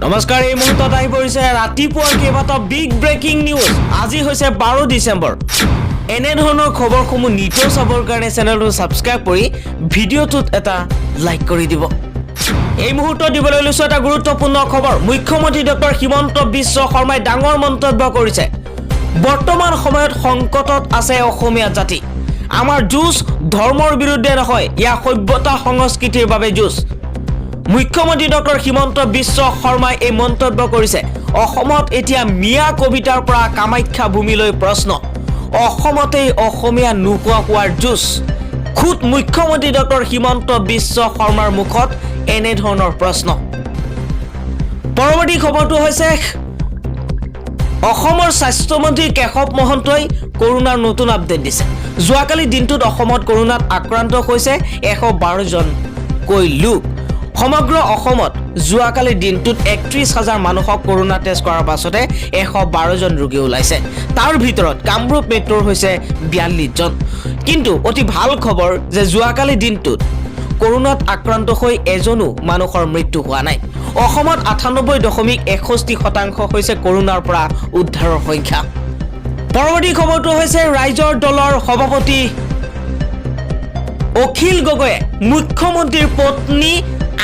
নমস্কাৰ এই মুহূৰ্তত আহি পৰিছে ৰাতিপুৱাৰ কেইবাটাও বিগ ব্ৰেকিং নিউজ আজি হৈছে 12 ডিচেম্বৰ এনে ধৰণৰ খবৰসমূহ নিতৌ চাবৰ কাৰণে চেনেলটো সাবস্ক্ৰাইব কৰি ভিডিঅ'টোত এটা লাইক কৰি দিব এই মুহূৰ্তত দিবলৈ লৈছো এটা গুৰুত্বপূৰ্ণ খবৰ মুখ্যমন্ত্ৰী ডক্টৰ হিমন্ত বিশ্ব শৰ্মাই ডাঙৰ মন্তব্য কৰিছে বৰ্তমান সময়ত সংকটত আছে অসমীয়া জাতি আমাৰ যুঁজ ধৰ্মৰ বিৰুদ্ধে নহয় ইয়া সভ্যতা সংস্কৃতিৰ বাবে যুঁজ মুখ্যমন্ত্ৰী ডক্টৰ হিমন্ত বিশ্ব শৰ্মাই এই মন্তব্য কৰিছে অসমত এতিয়া মিয়া কবিতাৰ পৰা কামাখ্যা ভূমিলৈ প্ৰশ্ন অসমতেই অসমীয়া নোকোৱা হোৱাৰ যুঁজ খুদ মুখ্যমন্ত্ৰী ডক্টৰ হিমন্ত বিশ্ব শৰ্মাৰ মুখত এনে ধৰণৰ প্ৰশ্ন পৰৱৰ্তী খবৰটো হৈছে অসমৰ স্বাস্থ্য মন্ত্ৰী কেশৱ মহন্তই কৰোনাৰ নতুন আপডেট দিছে যোৱাকালি দিনটোত অসমত কৰোনাত আক্ৰান্ত হৈছে 112 জন কৈ লোক সমগ্ৰ অসমত যোৱাকালি দিনটোত 31000 মানুহক কৰোনা টেষ্ট কৰাৰ পাছতে 112 জন ৰোগী ওলাইছে তাৰ ভিতৰত কামৰূপ মেট্ৰৰ হৈছে 42 জন কিন্তু অতি ভাল খবৰ যে যোৱাকালি দিনটোত কৰোনাত আক্ৰান্ত হৈ এজনো মানুহৰ মৃত্যু হোৱা নাই অসমত 98.61% হৈছে কৰোনাৰ পৰা উদ্ধাৰৰ সংখ্যা পৰৱৰ্তী খবৰটো হৈছে ৰাইজৰ দলৰ সভাপতি অখিল গগৈয়ে মুখ্যমন্ত্ৰীৰ পত্নী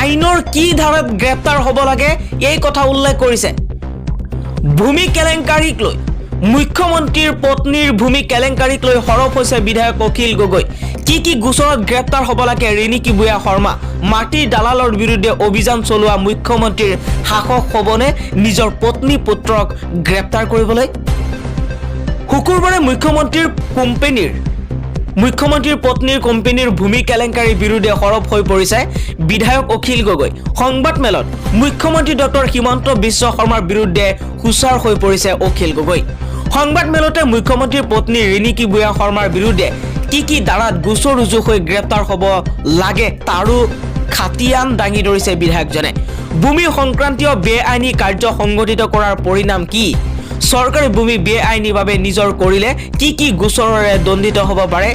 আইনৰ কি ধাৰাত গ্ৰেপ্তাৰ হ'ব লাগে এই কথা উল্লেখ কৰিছে ভূমি কেলেংকাৰীক লৈ মুখ্যমন্ত্ৰীৰ পত্নীৰ ভূমি কেলেংকাৰীক লৈ হৰফ হৈছে বিধায়ক অখিল গগৈ কি গোচৰত গ্ৰেপ্তাৰ হ'ব লাগে ৰিনিকি বুয়া শৰ্মা মাটিৰ দালালৰ বিৰুদ্ধে অভিযান চলোৱা মুখ্যমন্ত্ৰীৰ শাসক হ'বনে নিজৰ পত্নী পুত্ৰক গ্ৰেপ্তাৰ কৰিবলৈ শুকুৰবাৰে মুখ্যমন্ত্ৰীৰ পত্নীৰ কোম্পানীৰ ভূমি কেলেংকাৰীৰ বিৰুদ্ধে হৰফ হৈ পৰিছে বিধায়ক অখিল গগৈ সংবাদ মেলত মুখ্যমন্ত্ৰী ডক্টৰ হিমন্ত বিশ্ব শৰ্মাৰ বিৰুদ্ধে হুঁচাৰ হৈ পৰিছে অখিল গগৈ সংবাদ মেলতে মুখ্যমন্ত্ৰীৰ পত্নী ৰিনিকি বুয়া শৰ্মাৰ বিৰুদ্ধে কি দাৰাত গোচৰ ৰুজু হৈ গ্ৰেপ্তাৰ হ'ব লাগে তাৰো খাতিয়ান দাঙি ধৰিছে বিধায়কজনে ভূমি সংক্ৰান্তীয় বেআইনী কাৰ্য সংগঠিত কৰাৰ পৰিণাম কি সৰকাৰী ভূমি বেআইনীভাৱে নিজৰ কৰিলে কি গোচৰৰে দণ্ডিত হ'ব পাৰে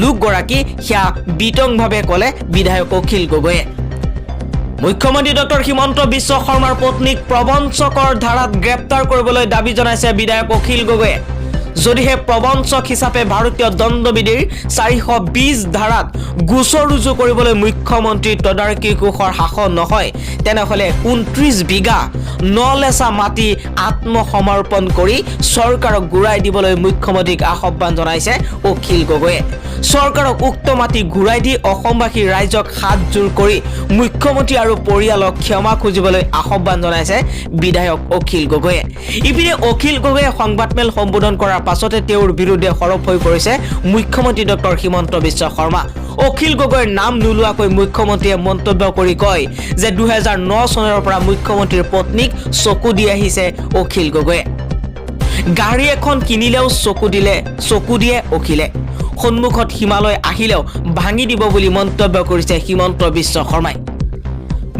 লোকগৰাকী হিয়া বিতংভাৱে ক'লে বিধায়ক অখিল গগৈয়ে মুখ্যমন্ত্ৰী ডক্টৰ হিমন্ত বিশ্ব শৰ্মাৰ পত্নীক প্ৰবঞ্চকৰ ধাৰাত গ্ৰেপ্তাৰ কৰিবলৈ দাবী জনাইছে বিধায়ক অখিল গগৈয়ে যদিহে প্ৰবঞ্চক হিচাপে ভাৰতীয় দণ্ডবিধিৰ 420 ধাৰাত গোচৰ ৰুজু কৰিবলৈ মুখ্যমন্ত্ৰী তদাৰকী কোষৰ শাসন নহয় তেনেহলে 29 বিঘা নলেচা মাটি আত্মসমৰ্পণ কৰি চৰকাৰক ঘূৰাই দিবলৈ মুখ্যমন্ত্ৰীক আহ্বান জনাইছে অখিল গগৈয়ে চৰকাৰক উক্ত মাটি ঘূৰাই দি অসমবাসী ৰাইজক হাতজোৰ কৰি মুখ্যমন্ত্ৰী আৰু পৰিয়ালক ক্ষমা খুজিবলৈ আহ্বান জনাইছে বিধায়ক অখিল গগৈয়ে ইপিনে অখিল গগৈয়ে সংবাদমেল সম্বোধন কৰাৰ পাছতে তেওঁৰ বিৰুদ্ধে হৰফ হৈ পৰিছে মুখ্যমন্ত্ৰী ডক্টৰ হিমন্ত বিশ্ব শৰ্মা অখিল গগৈৰ নাম নোলোৱাকৈ মুখ্যমন্ত্ৰীয়ে মন্তব্য কৰি কয় যে 2009 চনৰ পৰা মুখ্যমন্ত্ৰীৰ পত্নীক চকু দি আহিছে অখিল গগৈয়ে গাড়ী এখন কিনিলেও চকু দিয়ে অখিলে সন্মুখত হিমালয় আহিলেও ভাঙি দিব বুলি মন্তব্য কৰিছে হিমন্ত বিশ্ব শৰ্মাই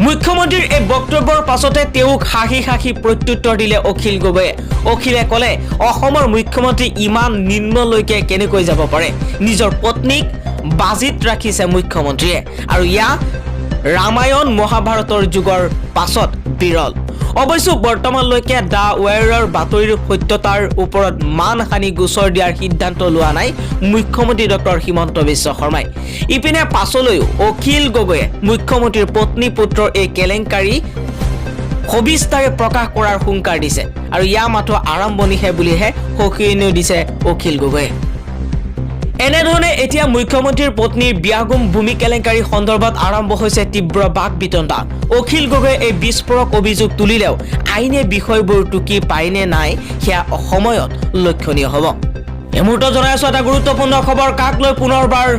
মুখ্যমন্ত্ৰীৰ এই বক্তব্যৰ পাছতে তেওঁক হাঁহি প্ৰত্যুত্তৰ দিলে অখিল গগৈয়ে অখিলে ক'লে অসমৰ মুখ্যমন্ত্ৰী ইমান নিম্নলৈকে কেনেকৈ যাব পাৰে নিজৰ পত্নীক বাজিত ৰাখিছে মুখ্যমন্ত্ৰীয়ে আৰু ইয়া ৰামায়ণ মহাভাৰতৰ যুগৰ পাছত বিৰল অৱশ্য বৰ্তমানলৈকে দা ৱেয়াৰৰ বাতৰিৰ সত্যতাৰ ওপৰত মানহানি গোচৰ দিয়াৰ সিদ্ধান্ত লোৱা নাই মুখ্যমন্ত্ৰী ডক্টৰ হিমন্ত বিশ্ব শৰ্মাই ইপিনে পাছলৈও অখিল গগৈয়ে মুখ্যমন্ত্ৰীৰ পত্নী পুত্ৰৰ এই কেলেংকাৰী সবিস্তাৰে প্ৰকাশ কৰাৰ হুংকাৰ দিছে আৰু ইয়া মাত্ৰ আৰম্ভণিহে বুলিহে সকিয়নি দিছে অখিল গগৈয়ে এনেধৰণে এতিয়া মুখ্যমন্ত্ৰীৰ পত্নীৰ বিয়াগুম ভূমি কেলেংকাৰী সন্দৰ্ভত আৰম্ভ হৈছে তীব্ৰ বাক বিতণ্ডা অখিল গগৈয়ে এই বিস্ফোৰক অভিযোগ তুলিলেও আইনে বিষয়বোৰ টুকি পায়নে নাই সেয়া সময়ত লক্ষণীয় হ'ব এই মুহূৰ্তত জনাই আছো এটা গুৰুত্বপূৰ্ণ খবৰ কাক লৈ পুনৰবাৰ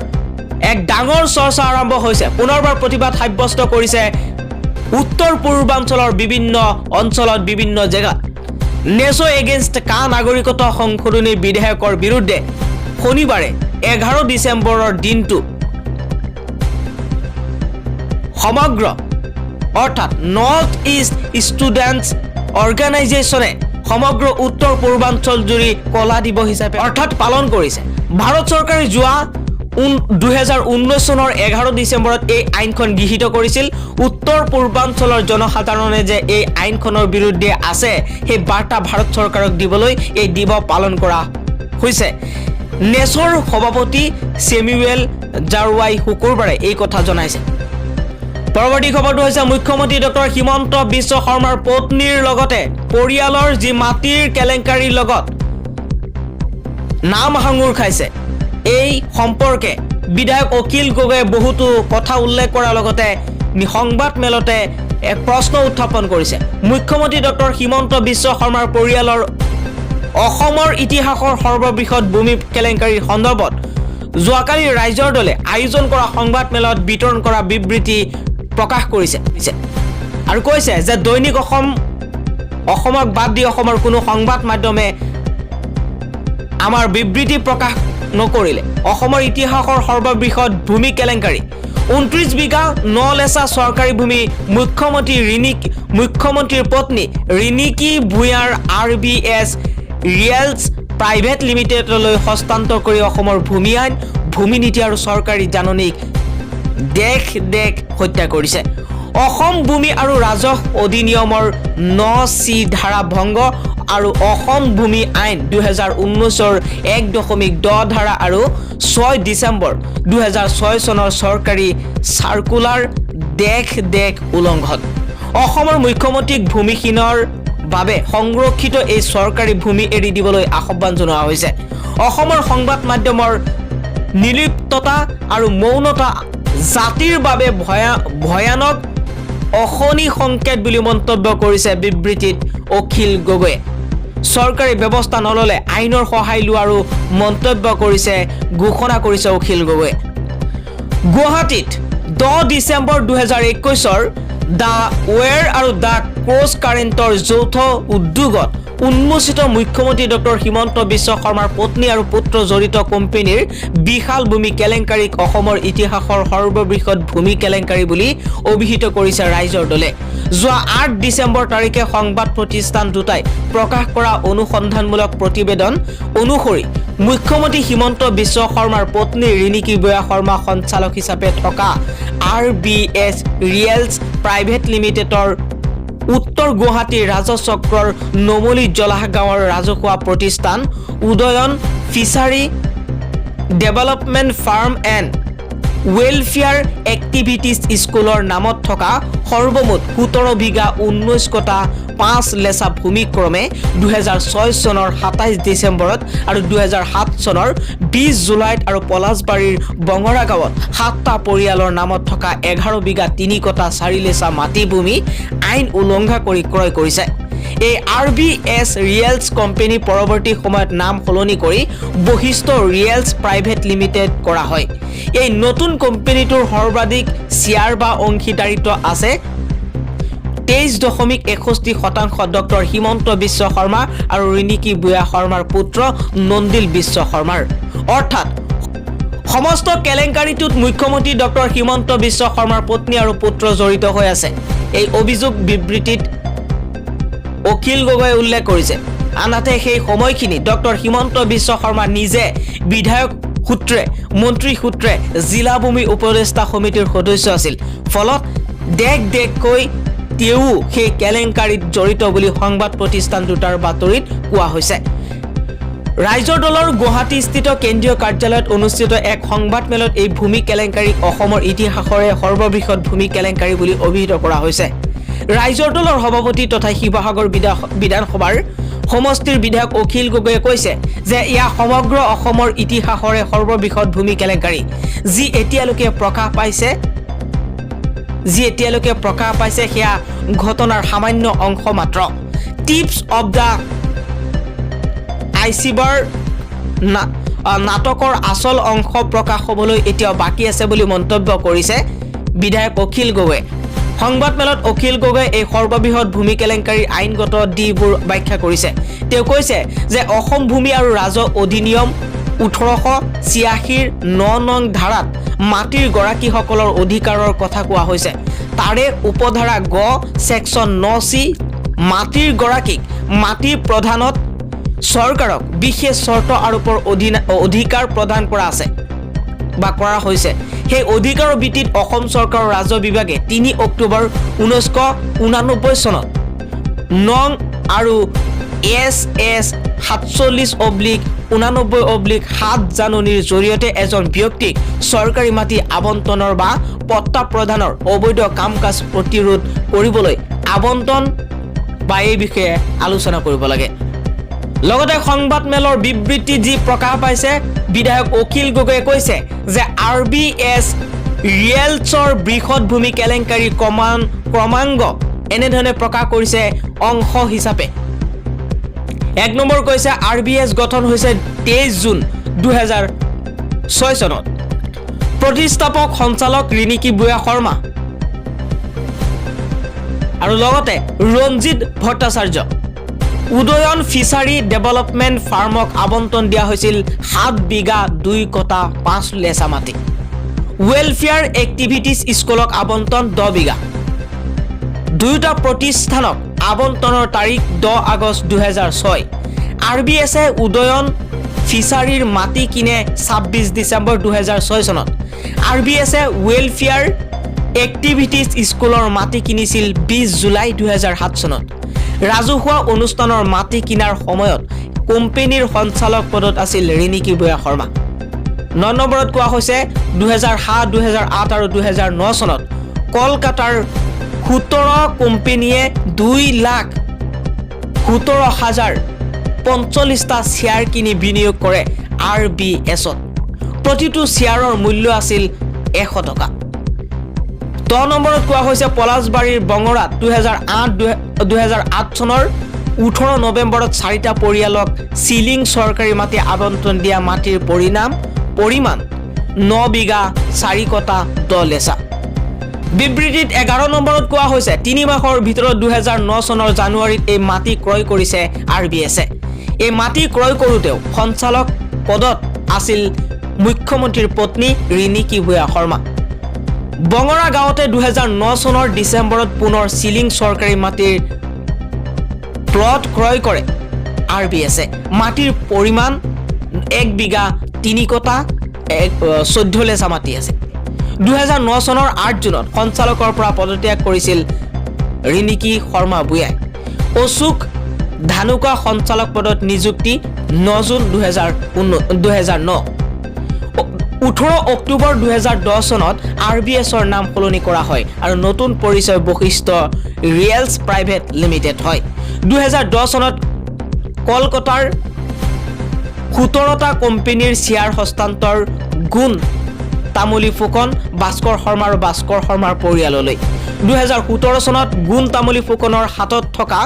এক ডাঙৰ চৰ্চা আৰম্ভ হৈছে পুনৰবাৰ প্ৰতিবাদ সাব্যস্ত কৰিছে উত্তৰ পূৰ্বাঞ্চলৰ বিভিন্ন অঞ্চলত বিভিন্ন জেগাত নেছো এগেইনষ্ট কা নাগৰিকত্ব সংশোধনী বিধেয়কৰ বিৰুদ্ধে শনিবাৰে 11 ডিচেম্বৰৰ দিনটো সমগ্ৰ অৰ্থাৎ নৰ্থ ইষ্ট ষ্টুডেণ্টছ অৰ্গেনাইজেশ্যনে সমগ্ৰ উত্তৰ পূৰ্বাঞ্চল জুৰি কলা দিৱস হিচাপে অৰ্থাৎ পালন কৰিছে ভাৰত চৰকাৰে যোৱা 2019 চনৰ 11 ডিচেম্বৰত এই আইনখন গৃহীত কৰিছিল উত্তৰ পূৰ্বাঞ্চলৰ জনসাধাৰণে যে এই আইনখনৰ বিৰুদ্ধে আছে সেই বাৰ্তা ভাৰত চৰকাৰক দিবলৈ এই দিৱস পালন কৰা হৈছে নেছৰ সভাপতি সেমুৱেল জাৰৱাই শুকুৰবাৰে এই কথা জনাইছে পৰৱৰ্তী খবৰটো হৈছে মুখ্যমন্ত্ৰী ডক্টৰ হিমন্ত বিশ্ব শৰ্মাৰ পত্নীৰ লগতে পৰিয়ালৰ যি মাটিৰ কেলেংকাৰীৰ লগত নাম হাঙুৰ খাইছে এই সম্পৰ্কে বিধায়ক অখিল গগৈয়ে বহুতো কথা উল্লেখ কৰাৰ লগতে সংবাদ মেলতে এক প্ৰশ্ন উত্থাপন কৰিছে মুখ্যমন্ত্ৰী ডক্টৰ হিমন্ত বিশ্ব শৰ্মাৰ পৰিয়ালৰ অসমৰ ইতিহাসৰ সৰ্ববৃহৎ ভূমি কেলেংকাৰীৰ সন্দৰ্ভত যোৱাকালি ৰাইজৰ দলে আয়োজন কৰা সংবাদ মেলত বিতৰণ কৰা বিবৃতি প্ৰকাশ কৰিছে আৰু কৈছে যে দৈনিক অসমক বাদ দি অসমৰ কোনো সংবাদ মাধ্যমে আমাৰ বিবৃতি প্ৰকাশ নকৰিলে অসমৰ ইতিহাসৰ সৰ্ববৃহৎ ভূমি কেলেংকাৰী 29 বিঘা নলেচা চৰকাৰী ভূমি মুখ্যমন্ত্ৰীৰ পত্নী ৰিনিকি ভূঞাৰ RBS ৰিয়েলছ প্ৰাইভেট লিমিটেডলৈ হস্তান্তৰ কৰি অসমৰ ভূমি আইন ভূমি নীতি আৰু চৰকাৰী জাননীক দেশ হত্যা কৰিছে অসম ভূমি আৰু ৰাজহ অধিনিয়মৰ 9C ধাৰা ভংগ আৰু অসম ভূমি আইন 2019ৰ 1.10 ধাৰা আৰু 6 ডিচেম্বৰ 2006 চনৰ চৰকাৰী সাৰ্কুলাৰ দেশ উলংঘন অসমৰ মুখ্যমন্ত্ৰীক ভূমিহীনৰ বাবে সংৰক্ষিত এই চৰকাৰী ভূমি এৰি দিবলৈ আহ্বান জনোৱা হৈছে অসমৰ সংবাদ মাধ্যমৰ নিলিপ্ততা আৰু মৌনতা জাতিৰ বাবে ভয়ানক অখনি সংকেত বুলি মন্তব্য কৰিছে বিবৃতিত অখিল গগৈয়ে চৰকাৰী ব্যৱস্থা নললে আইনৰ সহায় লোৱাৰো মন্তব্য কৰিছে ঘোষণা কৰিছে অখিল গগৈয়ে গুৱাহাটীত 10 ডিচেম্বৰ 2021ৰ দা ৱেৰ আৰু দা ক্ৰছ কাৰেণ্টৰ যৌথ উদ্যোগত উন্মোচিত মুখ্যমন্ত্ৰী ডক্টৰ হিমন্ত বিশ্ব শৰ্মাৰ পত্নী আৰু পুত্ৰ জড়িত কোম্পানীৰ বিশাল ভূমি কেলেংকাৰীক অসমৰ ইতিহাসৰ সৰ্ববৃহৎ ভূমি কেলেংকাৰী বুলি অভিহিত কৰিছে ৰাইজৰ দলে যোৱা 8 ডিচেম্বৰ তাৰিখে সংবাদ প্ৰতিষ্ঠান দুটাই প্ৰকাশ কৰা অনুসন্ধানমূলক প্ৰতিবেদন অনুসৰি মুখ্যমন্ত্ৰী হিমন্ত বিশ্ব শৰ্মাৰ পত্নী ৰিনিকি ভূঞা শৰ্মা সঞ্চালক হিচাপে থকা RBS ৰিয়েলছ প্ৰাইভেট লিমিটেডৰ উত্তৰ গুৱাহাটীৰ ৰাজচক্ৰৰ নমলি জলাহ গাঁৱৰ ৰাজহুৱা প্ৰতিষ্ঠান Udayan fishery development farm and welfare activities স্কুলৰ নামত থকা সৰ্বমুঠ 17 বিঘা 19 কটা 5 লেচা ভূমিক্ৰমে 2006 চনৰ 27 ডিচেম্বৰত আৰু 2007 চনৰ 20 জুলাইত আৰু পলাশবাৰীৰ বঙৰা গাঁৱত 7টা পৰিয়ালৰ নামত থকা 11 বিঘা 3 কটা 4 লেচা মাটি ভূমি আইন উলংঘা কৰি ক্ৰয় কৰিছে এই RBS ৰিয়েলছ কোম্পানী পৰৱৰ্তী সময়ত নাম সলনি কৰি বশিষ্ঠ ৰিয়েলছ প্ৰাইভেট লিমিটেড কৰা হয় এই নতুন কোম্পানীটোৰ সৰ্বাধিক শ্বেয়াৰ বা অংশীদাৰিত্ব আছে 23.61% ডক্টৰ হিমন্ত বিশ্ব শৰ্মা আৰু ৰিনিকি ভূঞা শৰ্মাৰ পুত্ৰ নন্দিল বিশ্ব শৰ্মাৰ অৰ্থাৎ সমস্ত কেলেংকাৰীটোত মুখ্যমন্ত্ৰী ডক্টৰ হিমন্ত বিশ্ব শৰ্মাৰ পত্নী আৰু পুত্ৰ জড়িত হৈ আছে এই অভিযোগ বিবৃতিত অখিল গগৈয়ে উল্লেখ কৰিছে আনহাতে সেই সময়খিনি ডক্টৰ হিমন্ত বিশ্ব শৰ্মা নিজে বিধায়ক সূত্ৰে মন্ত্ৰী সূত্ৰে জিলা ভূমি উপদেষ্টা সমিতিৰ সদস্য আছিল ফলত দেশকৈ তেওঁ সেই কেলেংকাৰীত জড়িত বুলি সংবাদ প্ৰতিষ্ঠান দুটাৰ বাতৰিত কোৱা হৈছে ৰাইজৰ দলৰ গুৱাহাটীস্থিত কেন্দ্ৰীয় কাৰ্যালয়ত অনুষ্ঠিত এক সংবাদ মেলত এই ভূমি কেলেংকাৰীক অসমৰ ইতিহাসৰে সৰ্ববৃহৎ ভূমি কেলেংকাৰী বুলি অভিহিত কৰা হৈছে ৰাইজৰ দলৰ সভাপতি তথা শিৱসাগৰ বিধানসভাৰ সমষ্টিৰ বিধায়ক অখিল গগৈয়ে কৈছে যে ইয়া সমগ্ৰ অসমৰ ইতিহাসৰে সৰ্ববৃহৎ ভূমি কেলেংকাৰী যি এতিয়ালৈকে প্ৰকাশ পাইছে সেয়া ঘটনাৰ সামান্য অংশ মাত্ৰ টিপছ অফ দা আইচিবাৰ নাটকৰ আচল অংশ প্ৰকাশ হ'বলৈ এতিয়াও বাকী আছে বুলি মন্তব্য কৰিছে বিধায়ক অখিল গগৈয়ে সংবাদ মেলত অখিল গগৈয়ে এই সৰ্ববৃহৎ ভূমি কেলেংকাৰীৰ আইনগত দিশবোৰ ব্যাখ্যা কৰিছে তেওঁ কৈছে যে অসম ভূমি আৰু ৰাজহ অধিনিয়ম 1886ৰ 9 নং ধাৰাত মাটিৰ গৰাকীসকলৰ অধিকাৰৰ কথা কোৱা হৈছে তাৰে উপধাৰা গ সেকশন 9C মাটিৰ গৰাকীক মাটি প্ৰধানত চৰকাৰক বিশেষ চৰ্ত আৰোপৰ অধিকাৰ প্ৰদান কৰা আছে বা কৰা হৈছে সেই অধিকাৰৰ ভিত্তিত অসম চৰকাৰৰ ৰাজহ বিভাগে 3 অক্টোবৰ 1989 চনত নং আৰু SS 47/89/7 জাননীৰ জৰিয়তে এজন ব্যক্তিক চৰকাৰী মাটি আবণ্টনৰ বা পট্টা প্ৰদানৰ অবৈধ কাম-কাজ প্ৰতিৰোধ কৰিবলৈ আবণ্টন বা এই বিষয়ে আলোচনা কৰিব লাগে। লগতে সংবাদ মেলৰ বিবৃতি যি প্ৰকাশ পাইছে বিধায়ক অখিল গগৈয়ে কৈছে যে RBS ৰিয়েলছৰ বৃহৎ ভূমি কেলেংকাৰী ক্ৰমাংগ এনেধৰণে প্ৰকাশ কৰিছে অংশ হিচাপে 1 নম্বৰ কৈছে RBS গঠন হৈছে 23 জুন 2006 চনত প্ৰতিষ্ঠাপক সঞ্চালক ৰিণিকী বুয়া শৰ্মা আৰু লগতে ৰঞ্জিত ভট্টাচাৰ্য উদয়ন ফিচাৰী ডেভেলপমেণ্ট ফাৰ্মক আবণ্টন দিয়া হৈছিল 7 বিঘা 2 কটা 5 লেচা মাটি ৱেলফেয়াৰ এক্টিভিটিজ স্কুলক আবণ্টন 10 বিঘা দুয়োটা প্ৰতিষ্ঠানক আবণ্টনৰ তাৰিখ 10 আগষ্ট 2006 RBS এ উদয়ন ফিচাৰীৰ মাটি কিনে 26 ডিচেম্বৰ 2006 চনত RBS এ ৱেলফেয়াৰ এক্টিভিটিজ স্কুলৰ মাটি কিনিছিল 20 জুলাই 2007 চনত ৰাজহুৱা অনুষ্ঠানৰ মাটি কিনাৰ সময়ত কোম্পানীৰ সঞ্চালক পদত আছিল ৰিণিকী বুয়া শৰ্মা 9 নম্বৰত কোৱা হৈছে 2007 2008 আৰু 2009 চনত কলকাতাৰ 17 কোম্পানীয়ে 2,17,045টা শ্বেয়াৰ কিনি বিনিয়োগ কৰে RBSত প্ৰতিটো শ্বেয়াৰৰ মূল্য আছিল 100 টকা 10 নম্বৰত কোৱা হৈছে পলাশবাৰীৰ বঙৰাত 2008 চনৰ 18 নৱেম্বৰত 4টা পৰিয়ালক সিলিং চৰকাৰী মাটি আবণ্টন দিয়া মাটিৰ পৰিমাণ 9 বিঘা 4 কটা 10 লেচা বিবৃতিত 11 নম্বৰত কোৱা হৈছে 3 মাহৰ ভিতৰত 2009 চনৰ জানুৱাৰীত এই মাটি ক্ৰয় কৰিছে RBS এ এই মাটি ক্ৰয় কৰোতেও সঞ্চালক পদত আছিল মুখ্যমন্ত্ৰীৰ পত্নী ৰিণিকী বুয়া শৰ্মা বঙৰা গাঁৱতে 2009 চনৰ ডিচেম্বৰত পুনৰ সিলিং চৰকাৰী মাটিৰ প্লট ক্ৰয় কৰে RBS এ মাটিৰ পৰিমাণ 1 বিঘা 3 কটা 14 লেচা মাটি আছে 2009 চনৰ 8 জুনত সঞ্চালকৰ পৰা পদত্যাগ কৰিছিল ৰিণিকী শৰ্মা বুয়াই অশোক ধানুকা সঞ্চালক পদত নিযুক্তি 9 জুন 2009 18 অক্টোবৰ 2010 চনত RBSৰ নাম সলনি কৰা হয় আৰু নতুন পৰিচয় বৈশিষ্ট্য ৰিয়েলছ প্ৰাইভেট লিমিটেড হয় 2010 চনত কলকাতাৰ 17টা কোম্পানীৰ শ্বেয়াৰ হস্তান্তৰ গুণ তামুলী ফুকন ভাস্কৰ শৰ্মা আৰু ভাস্কৰ শৰ্মাৰ পৰিয়াললৈ 2017 চনত গুণ তামুলী ফুকনৰ হাতত থকা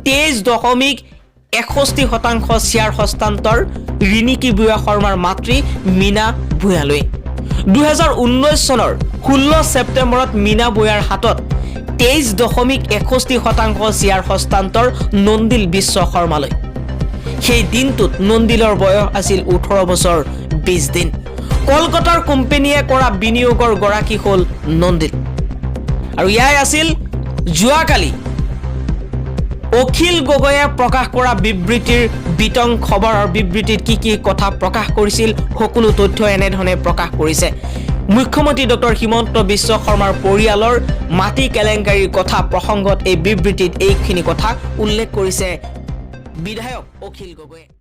23.61% শ্বেয়াৰ হস্তান্তৰ ৰিণিকী বুয়া শৰ্মাৰ মাতৃ মীনা ভূঞালৈ 2019 চনৰ 16 ছেপ্টেম্বৰত মীনা ভূঞাৰ হাতত 23.61% শ্বেয়াৰ হস্তান্তৰ নন্দিল বিশ্ব শৰ্মালৈ সেই দিনটোত নন্দিলৰ বয়স আছিল 18 বছৰ 20 দিন কলকাতাৰ কোম্পানীয়ে কৰা বিনিয়োগৰ গৰাকী হ'ল নন্দিল আৰু ইয়াই আছিল জুৱাকালি অখিল গগৈয়ে প্ৰকাশ কৰা বিবৃতিৰ বিতং খবৰৰ বিবৃতিত কি কথা প্ৰকাশ কৰিছিল সকলো তথ্য এনেধৰণে প্ৰকাশ কৰিছে মুখ্যমন্ত্ৰী ডক্টৰ হিমন্ত বিশ্ব শৰ্মাৰ পৰিয়ালৰ মাটি কেলেংকাৰীৰ কথা প্ৰসংগত এই বিবৃতিত এইখিনি কথা উল্লেখ কৰিছে বিধায়ক অখিল গগৈয়ে